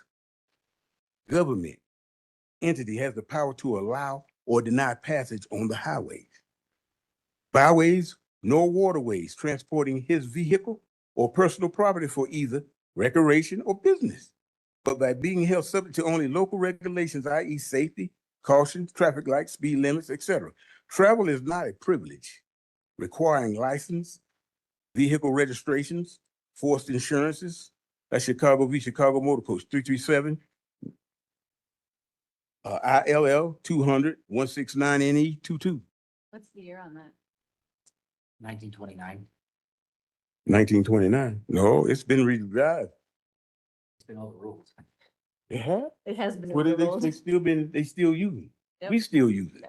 government entity has the power to allow or deny passage on the highways, byways, nor waterways transporting his vehicle or personal property for either recreation or business, but by being held subject to only local regulations, i.e. safety, caution, traffic lights, speed limits, etc. Travel is not a privilege requiring license, vehicle registrations, forced insurances. That's Chicago v. Chicago Motor Coach 337 ILL 200-169 NE 22. What's the year on that? 1929. 1929. No, it's been revised. It's been overruled. It has? It has been What overruled. they still using. Yep. We still use it.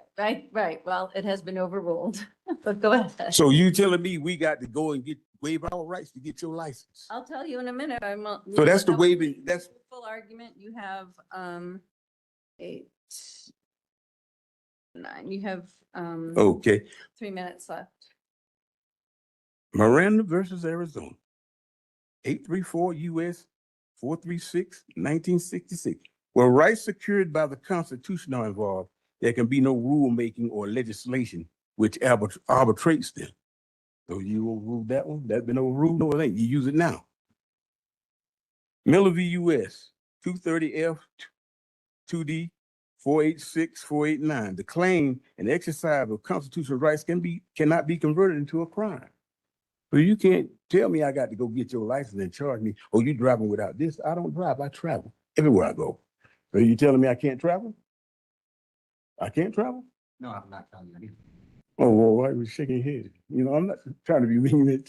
Right. Well, it has been overruled, but go ahead. So you telling me we got to go and waive our rights to get your license? I'll tell you in a minute. So that's the waiving, that's, Full argument, you have, 8, 9, you have, okay. 3 minutes left. Miranda versus Arizona. 834 US 436 1966. Where rights secured by the Constitution are involved, there can be no rulemaking or legislation which arbitrates them. So you overruled that one? That's been overruled? No, it ain't. You use it now. Miller v. US 230F 2D 486-489. The claim and exercise of constitutional rights cannot be converted into a crime. So you can't tell me I got to go get your license and charge me, oh, you driving without this. I don't drive, I travel everywhere I go. So you telling me I can't travel? I can't travel? No, I'm not telling you anything. Oh, well, why are you shaking your head? You know, I'm not trying to be mean.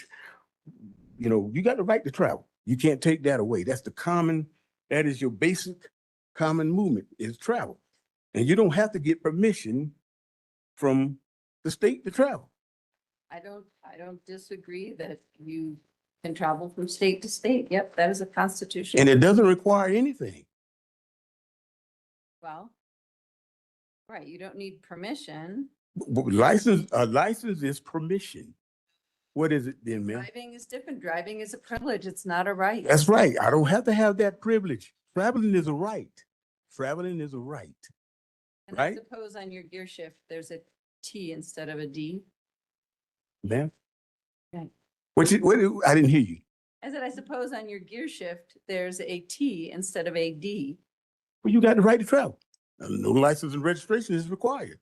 You know, you got the right to travel. You can't take that away. That is your basic common movement is travel. And you don't have to get permission from the state to travel. I don't disagree that you can travel from state to state. Yep, that is a constitutional. And it doesn't require anything. Well, right, you don't need permission. A license is permission. What is it then, ma'am? Driving is different. Driving is a privilege. It's not a right. That's right. I don't have to have that privilege. Traveling is a right. Traveling is a right. And right. I suppose on your gear shift, there's a T instead of a D. Ma'am? Right. I didn't hear you. I said, I suppose on your gear shift, there's a T instead of a D. Well, you got the right to travel. No license and registration is required.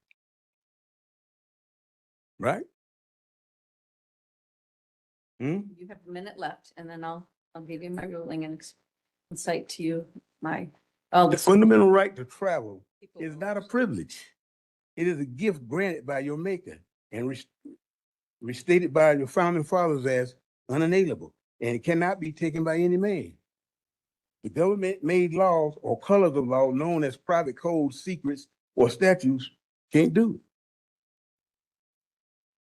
Right? Hmm? You have a minute left, and then I'll give you my ruling and cite to you my. The fundamental right to travel is not a privilege. It is a gift granted by your maker and restated by your founding fathers as unalienable, and it cannot be taken by any man. The government made laws or colors of law known as private codes, secrets, or statutes can't do it.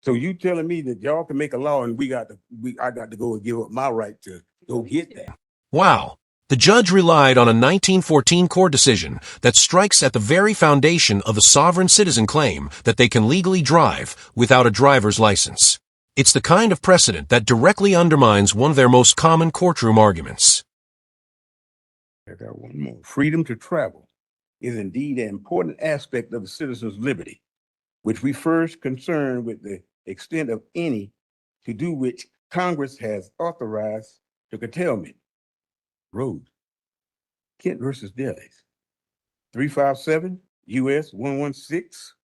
So you telling me that y'all can make a law and I got to go and give up my right to go get that? Wow. The judge relied on a 1914 court decision that strikes at the very foundation of the sovereign citizen claim that they can legally drive without a driver's license. It's the kind of precedent that directly undermines one of their most common courtroom arguments. I got one more. Freedom to travel is indeed an important aspect of the citizen's liberty, which we first concern with the extent of any to do which Congress has authorized the curtailment. Road. Kent versus Dillis. 357 US 116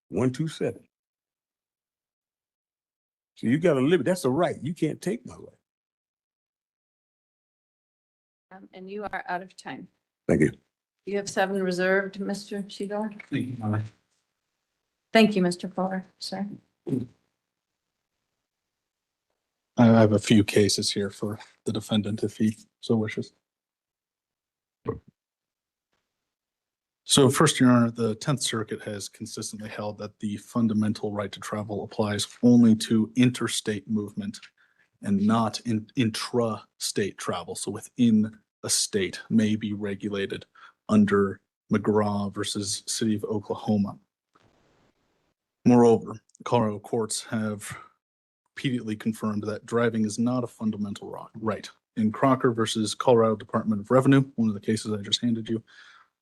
127. So you got to live. That's a right. You can't take my right. And you are out of time. Thank you. You have 7 reserved, Mr. Shidor. Thank you, Mama. Thank you, Mr. Fuller, sir. I have a few cases here for the defendant if he so wishes. So first, Your Honor, the Tenth Circuit has consistently held that the fundamental right to travel applies only to interstate movement and not in intra-state travel. So within a state may be regulated under McGraw versus City of Oklahoma. Moreover, Colorado courts have repeatedly confirmed that driving is not a fundamental right. In Crocker versus Colorado Department of Revenue, one of the cases I just handed you,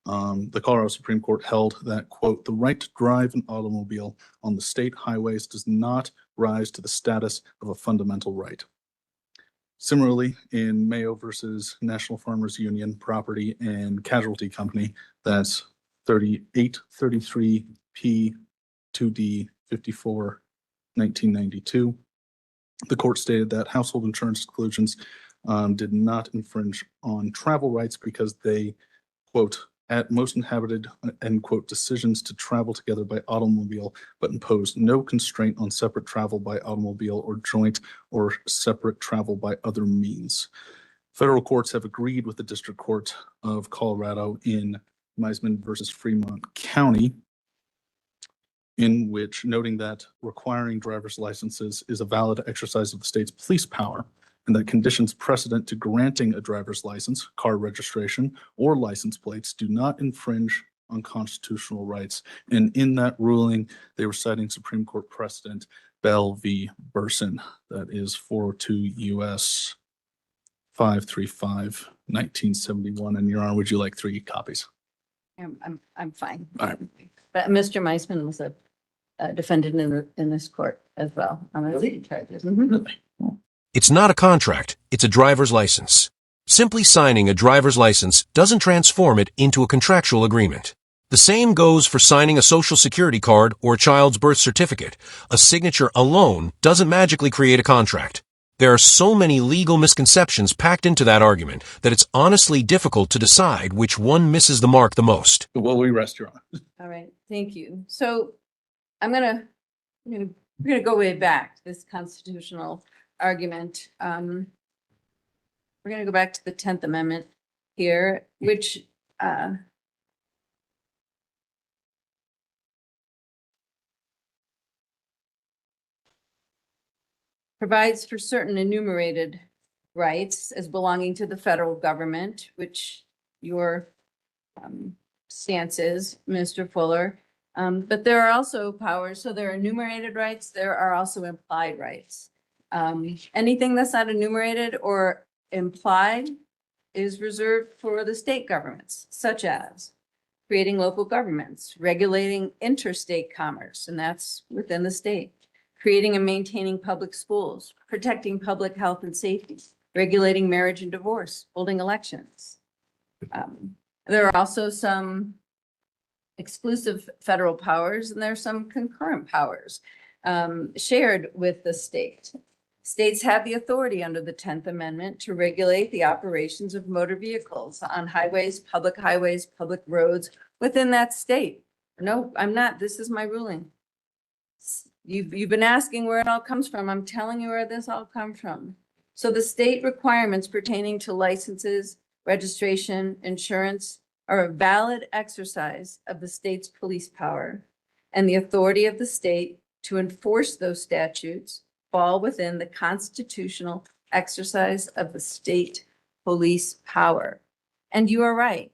the Colorado Supreme Court held that, quote, the right to drive an automobile on the state highways does not rise to the status of a fundamental right. Similarly, in Mayo versus National Farmers Union Property and Casualty Company, that's 3833 P 2D 54 1992. The court stated that household insurance exclusions did not infringe on travel rights because they, quote, at most inhabited, end quote, decisions to travel together by automobile, but imposed no constraint on separate travel by automobile or joint or separate travel by other means. Federal courts have agreed with the District Court of Colorado in Meisman versus Fremont County, in which noting that requiring driver's licenses is a valid exercise of the state's police power, and that conditions precedent to granting a driver's license, car registration, or license plates do not infringe on constitutional rights. And in that ruling, they were citing Supreme Court precedent Bell v. Burson. That is 402 U.S. 535, 1971. And Your Honor, would you like 3 copies? I'm fine. All right. But Mr. Meisman was a defendant in this court as well. On the Really? charges. Mhm. It's not a contract, it's a driver's license. Simply signing a driver's license doesn't transform it into a contractual agreement. The same goes for signing a social security card or a child's birth certificate. A signature alone doesn't magically create a contract. There are so many legal misconceptions packed into that argument that it's honestly difficult to decide which one misses the mark the most. Well, we rest, Your Honor. All right, thank you. So we're gonna go way back to this constitutional argument. We're gonna go back to the 10th Amendment here, which provides for certain enumerated rights as belonging to the federal government, which your stance is, Mr. Fuller. But there are also powers, so there are enumerated rights, there are also implied rights. Anything that's not enumerated or implied is reserved for the state governments, such as creating local governments, regulating interstate commerce, and that's within the state, creating and maintaining public schools, protecting public health and safety, regulating marriage and divorce, holding elections. There are also some exclusive federal powers, and there are some concurrent powers shared with the state. States have the authority under the 10th Amendment to regulate the operations of motor vehicles on highways, public roads within that state. No, I'm not. This is my ruling. You've been asking where it all comes from. I'm telling you where this all comes from. So the state requirements pertaining to licenses, registration, insurance are a valid exercise of the state's police power, and the authority of the state to enforce those statutes fall within the constitutional exercise of the state police power. And you are right.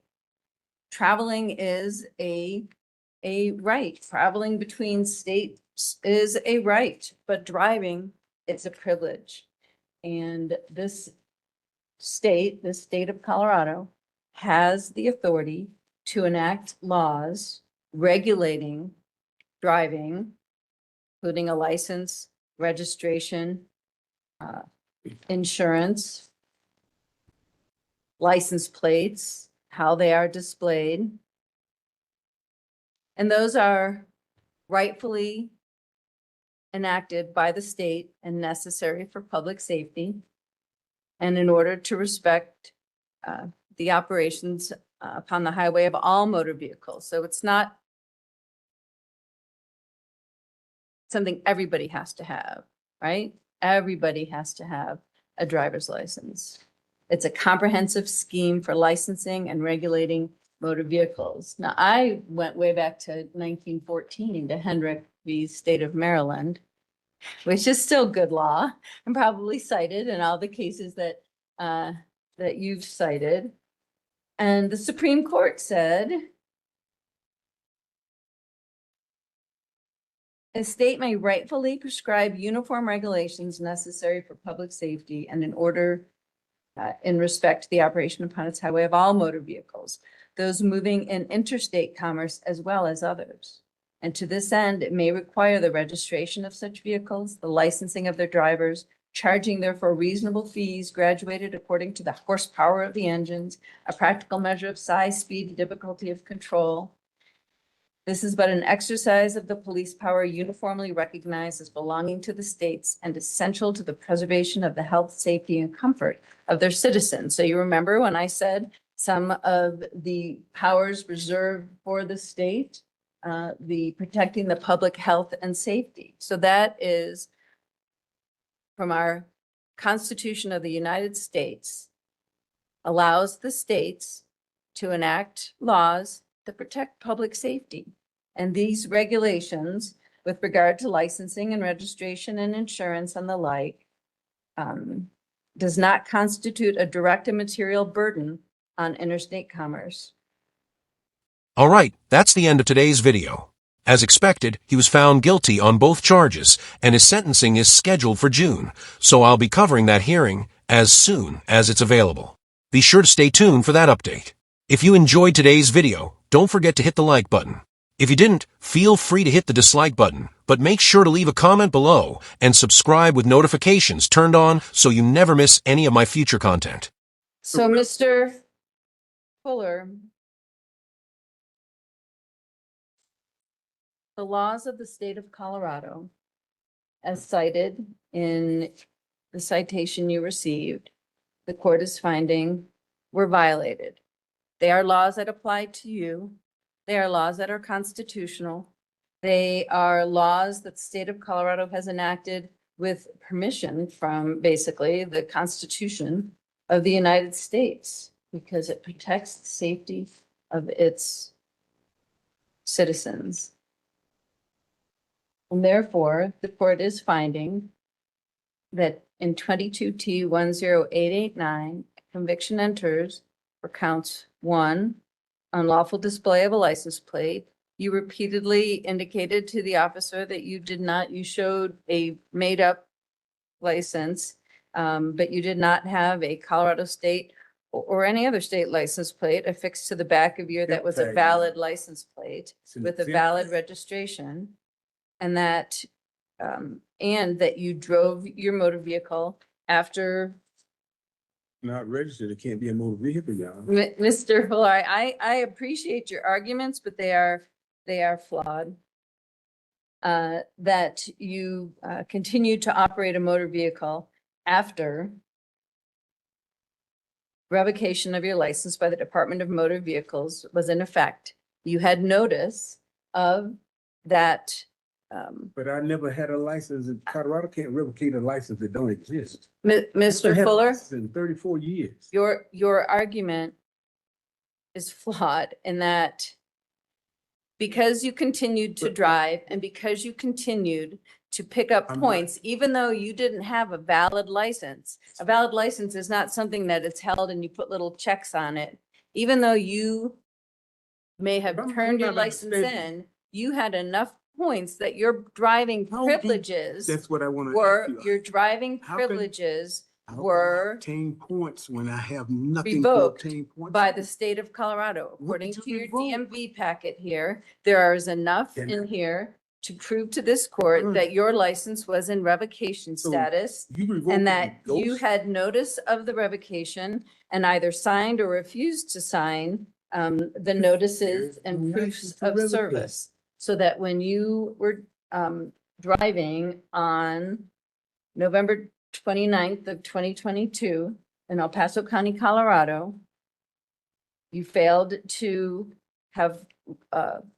Traveling is a right. Traveling between states is a right, but driving is a privilege. And this state of Colorado, has the authority to enact laws regulating driving, including a license, registration, insurance, license plates, how they are displayed. And those are rightfully enacted by the state and necessary for public safety, and in order to respect the operations upon the highway of all motor vehicles. So it's not something everybody has to have, right? Everybody has to have a driver's license. It's a comprehensive scheme for licensing and regulating motor vehicles. Now, I went way back to 1914 to Hendrick v. State of Maryland, which is still good law and probably cited in all the cases that that you've cited. And the Supreme Court said, a state may rightfully prescribe uniform regulations necessary for public safety and in order in respect to the operation upon its highway of all motor vehicles, those moving in interstate commerce as well as others. And to this end, it may require the registration of such vehicles, the licensing of their drivers, charging therefore reasonable fees graduated according to the horsepower of the engines, a practical measure of size, speed, and difficulty of control. This is but an exercise of the police power uniformly recognized as belonging to the states and essential to the preservation of the health, safety, and comfort of their citizens. So you remember when I said some of the powers reserved for the state, the protecting the public health and safety. So that is from our Constitution of the United States, allows the states to enact laws that protect public safety. And these regulations with regard to licensing and registration and insurance and the like does not constitute a direct and material burden on interstate commerce. All right, that's the end of today's video. As expected, he was found guilty on both charges, and his sentencing is scheduled for June, so I'll be covering that hearing as soon as it's available. Be sure to stay tuned for that update. If you enjoyed today's video, don't forget to hit the like button. If you didn't, feel free to hit the dislike button, but make sure to leave a comment below and subscribe with notifications turned on so you never miss any of my future content. So, Mr. Fuller, the laws of the state of Colorado, as cited in the citation you received, the court is finding were violated. They are laws that apply to you. They are laws that are constitutional. They are laws that the state of Colorado has enacted with permission from basically the Constitution of the United States because it protects the safety of its citizens. And therefore, the court is finding that in 22T10889, conviction enters for counts 1, unlawful display of a license plate. You repeatedly indicated to the officer that you showed a made-up license, but you did not have a Colorado state or any other state license plate affixed to the back of that was a valid license plate with a valid registration. And that you drove your motor vehicle after. Not registered, it can't be a motor vehicle, y'all. Mr. Fuller, I appreciate your arguments, but they are flawed. That you continued to operate a motor vehicle after revocation of your license by the Department of Motor Vehicles was in effect. You had notice of that. But I never had a license. Colorado can't revocate a license that don't exist. Mr. Fuller, In 34 years. your argument is flawed in that because you continued to drive and because you continued to pick up I'm not- points, even though you didn't have a valid license is not something that it's held and you put little checks on it. Even though you may have I'm turned your not license understanding. in, you had enough points that your driving How do you- privileges That's what I want to were, ask you. your driving How can- privileges How can I were obtain points when I have nothing to revoked obtain points. by the state of Colorado. What According did to you your revoke? DMV packet here, there is enough Then- in here to prove to this court that your license was in revocation So status You revoked and it that with you ghosts? had notice of the revocation and either signed or refused to sign the notices and no proofs license to of revocate. service. So that when you were driving on November 29th of 2022 in El Paso County, Colorado, you failed to have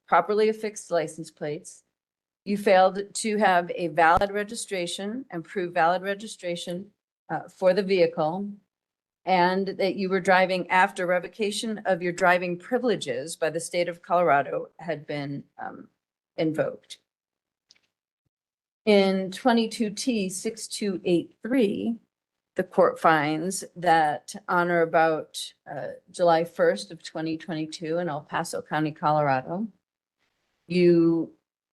properly affixed license plates. You failed to have a valid registration and prove valid registration for the vehicle, and that you were driving after revocation of your driving privileges by the state of Colorado had been invoked. In 22T 6283, the court finds that on or about July 1st of 2022 in El Paso County, Colorado, you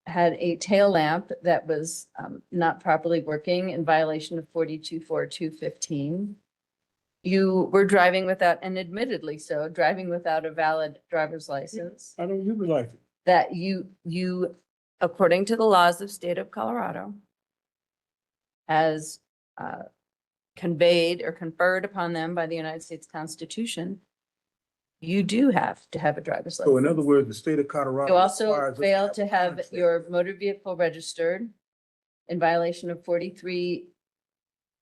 had a tail lamp that was not properly working in violation of 424215. You were driving without, and admittedly so, driving without a valid driver's license. I don't give a license. That you, according to the laws of state of Colorado, as conveyed or conferred upon them by the United States Constitution, you do have to have a driver's license. So in other words, the state of Colorado. You also requires us fail to a have contract. your motor vehicle registered in violation of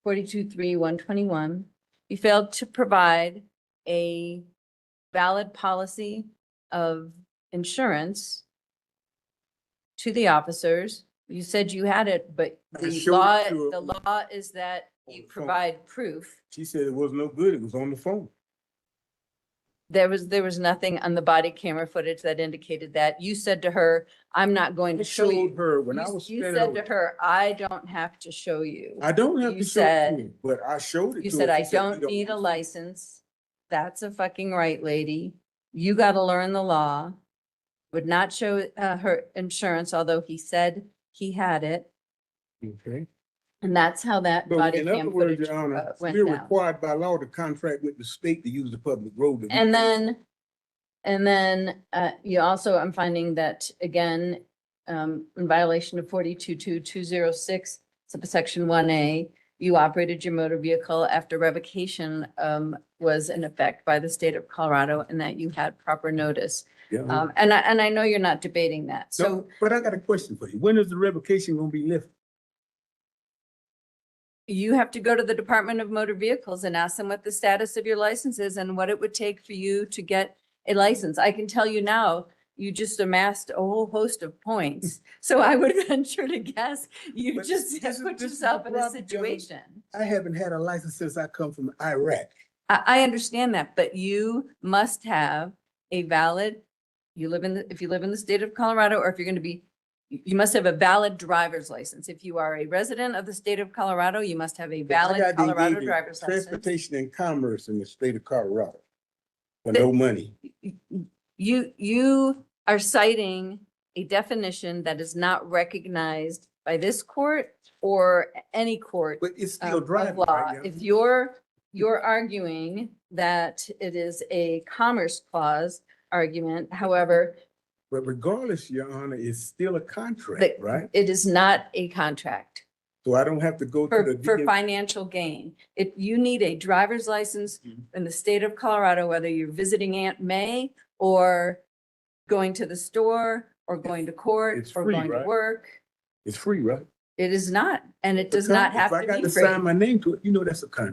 423121. You failed to provide a valid policy of insurance to the officers. You said you had it, but I the showed law, it to her the law is that on you the phone. provide proof. She said it was no good. It was on the phone. There was nothing on the body camera footage that indicated that. You said to her, I'm not going I to show you. showed her when I You was you standing said over. to her, I don't have to show you. I don't have you to show it said- to her, but I showed it You to said, her. I She said, "You don't need a want to." license. That's a fucking right, lady. You gotta learn the law. Would not show her insurance, although he said he had it. Okay. And that's how that But body in other cam words, footage Your Honor, went we're down. required by law to contract with the state to use the public road. that we And pay. then you also, I'm finding that again, in violation of 422206, subsection 1A, you operated your motor vehicle after revocation was in effect by the state of Colorado, and that you had proper notice. Yeah. And I know you're not debating that. No, So but I got a question for you. When is the revocation gonna be lifted? you have to go to the Department of Motor Vehicles and ask them what the status of your license is and what it would take for you to get a license. I can tell you now, you just amassed a whole host of points. So I would venture to guess you But just this is- put this is yourself the in a problem, John. situation. I haven't had a license since I come from Iraq. I understand that, but you must have a valid, if you live in the state of Colorado, or if you're going to be, you must have a valid driver's license. If you are a resident of the state of Colorado, you must have a I valid got Colorado engaged in driver's license. Transportation and commerce in the state of Colorado. For But- no money. You are citing a definition that is not recognized by this court or any court But it's still of driving, law. right? If you're arguing that it is a commerce clause argument, however, But regardless, Your Honor, it's still a contract, that right? it is not a contract So I don't have to go to the. for DMV. financial gain. If you need a driver's license in the state of Colorado, whether you're visiting Aunt May or going to the store or going to court It's or free, going to right? work, It's free, right? it is not, and it does not have If I to got be to free. sign my name to it, you know that's a contract.